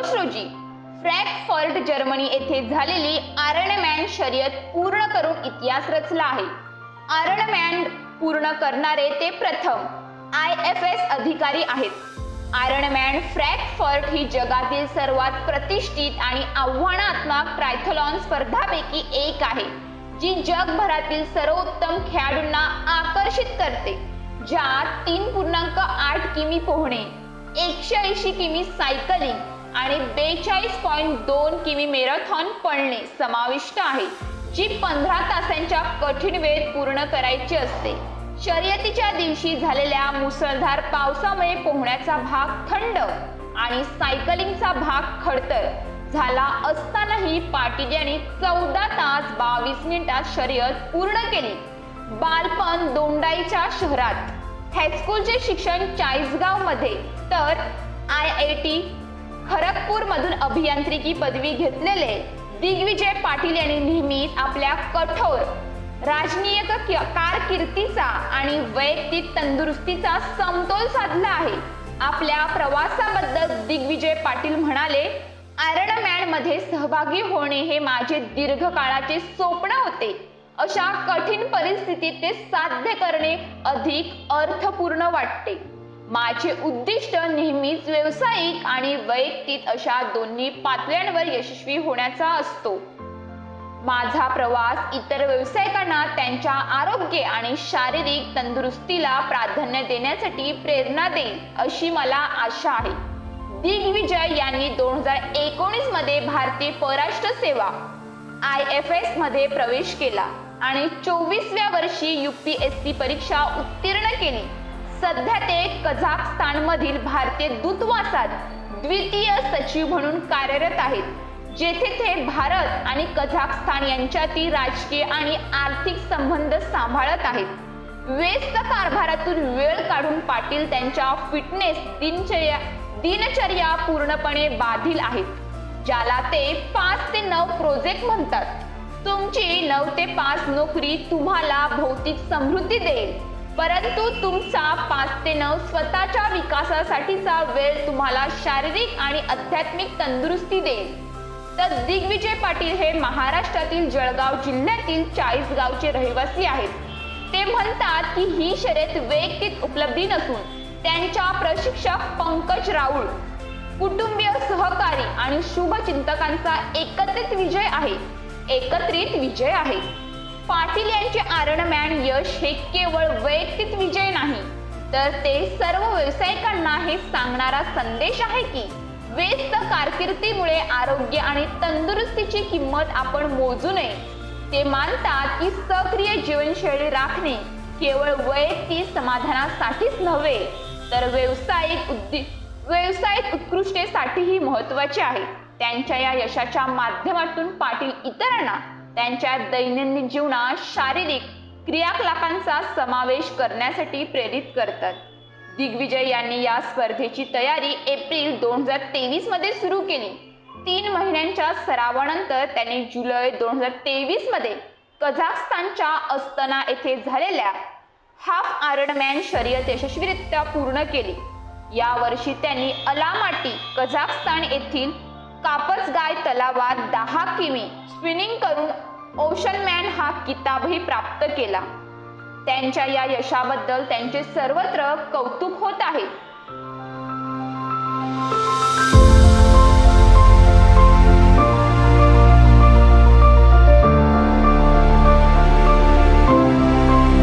August रोजी Frankfurt Germany येथे झालेली आयर्नमॅन शर्यत पूर्ण करून इतिहास रचला आहे। आयर्नमॅन पूर्ण करणारे ते प्रथम IFS अधिकारी आहेत। आयर्नमॅन फ्रँकफर्ट ही जगातील सर्वात प्रतिष्ठित आणि आव्हानात्मक ट्रायथलॉन स्पर्धांपैकी एक आहे, जी जगभरातील सर्वोत्तम खेळाडूंना आकर्षित करते, ज्यात 3.8 किमी पोहणे, 180 किमी सायकलिंग आणि 42.2 किमी मॅरेथॉन पळणे समाविष्ट आहे, जी 15 तासांच्या कठीण वेळेत पूर्ण करायची असते। शर्यतीच्या दिवशी झालेल्या मुसळधार पावसामुळे पोहण्याचा भाग थंड आणि सायकलिंगचा भाग खडतर झाला असतानाही पाटील यांनी 14 तास 22 मिनिटात शर्यत पूर्ण केली। बालपण दोंडाईच्या शहरात, हायस्कूलचे शिक्षण चाळीसगाव मध्ये तर IIT खरगपूर मधून अभियांत्रिकी पदवी घेतलेले दिग्विजय पाटील यांनी नेहमीच आपल्या कठोर राजकीय कारकिर्दीचा आणि वैयक्तिक तंदुरुस्तीचा समतोल साधला आहे। आपल्या प्रवासाबद्दल दिग्विजय पाटील म्हणाले, आयर्नमॅन मध्ये सहभागी होणे हे माझे दीर्घकाळाचे स्वप्न होते। अशा कठीण परिस्थितीत ते साध्य करणे अधिक अर्थपूर्ण वाटते। माझे उद्दिष्ट नेहमीच व्यावसायिक आणि वैयक्तिक अशा दोन्ही पातळ्यांवर यशस्वी होण्याचा असतो। माझा प्रवास इतर व्यावसायिकांना त्यांच्या आरोग्य आणि शारीरिक तंदुरुस्तीला प्राधान्य देण्यासाठी प्रेरणा देईल अशी मला आशा आहे। दिग्विजय यांनी 2019 मध्ये भारतीय परराष्ट्र सेवा IFS मध्ये प्रवेश केला आणि 24व्या वर्षी UPSC परीक्षा उत्तीर्ण केली। सध्या ते कझाकस्तानमधील भारतीय दूतावासात द्वितीय सचिव म्हणून कार्यरत आहेत, जेथे ते भारत आणि कझाकस्तान यांच्यातील राजकीय आणि आर्थिक संबंध सांभाळत आहेत। व्यस्त कारभारातून वेळ काढून पाटील त्यांच्या फिटनेस दिनचर्या पूर्णपणे बाधिल आहेत, ज्याला ते 5 ते 9 प्रोजेक्ट म्हणतात। तुमची 9 ते 5 नोकरी तुम्हाला भौतिक समृद्धी देईल, परंतु तुमचा 5 ते 9 स्वतःच्या विकासासाठीचा वेळ तुम्हाला शारीरिक आणि आध्यात्मिक तंदुरुस्ती देईल। तर दिग्विजय पाटील हे महाराष्ट्रातील जळगाव जिल्ह्यातील चाळीसगावचे रहिवासी आहेत। ते म्हणतात की ही शर्यत वैयक्तिक उपलब्धी नसून त्यांच्या प्रशिक्षक पंकज राऊळ, कुटुंबीय, सहकारी आणि शुभचिंतकांचा एकत्रित विजय आहे। पाटील यांचे आयर्नमॅन यश हे केवळ वैयक्तिक विजय नाही, तर ते सर्व व्यावसायिकांना हे सांगणारा संदेश आहे की व्यस्त कारकिर्दीमुळे आरोग्य आणि तंदुरुस्तीची किंमत आपण मोजू नये। ते मानतात की सक्रिय जीवनशैली राखणे केवळ वैयक्तिक समाधानासाठीच नव्हे, तर व्यावसायिक उत्कृष्टतेसाठीही महत्त्वाचे आहे। त्यांच्या या यशाच्या माध्यमातून पाटील इतरांना त्यांच्या दैनंदिन जीवनात शारीरिक क्रियाकलापांचा समावेश करण्यासाठी प्रेरित करतात। दिग्विजय यांनी या स्पर्धेची तयारी एप्रिल 2023 मध्ये सुरू केली। 3 महिन्यांच्या सरावानंतर त्यांनी जुलै 2023 मध्ये कझाकस्तानच्या अस्ताना येथे झालेल्या हाफ आयर्नमॅन शर्यत यशस्वीरित्या पूर्ण केली। या वर्षी त्यांनी अलामाटी, कझाकस्तान येथील कापसगाय तलावात 10 किमी स्विमिंग करून ओशनमॅन हा किताबही प्राप्त केला। त्यांच्या या यशाबद्दल त्यांचे सर्वत्र कौतुक होत आहे।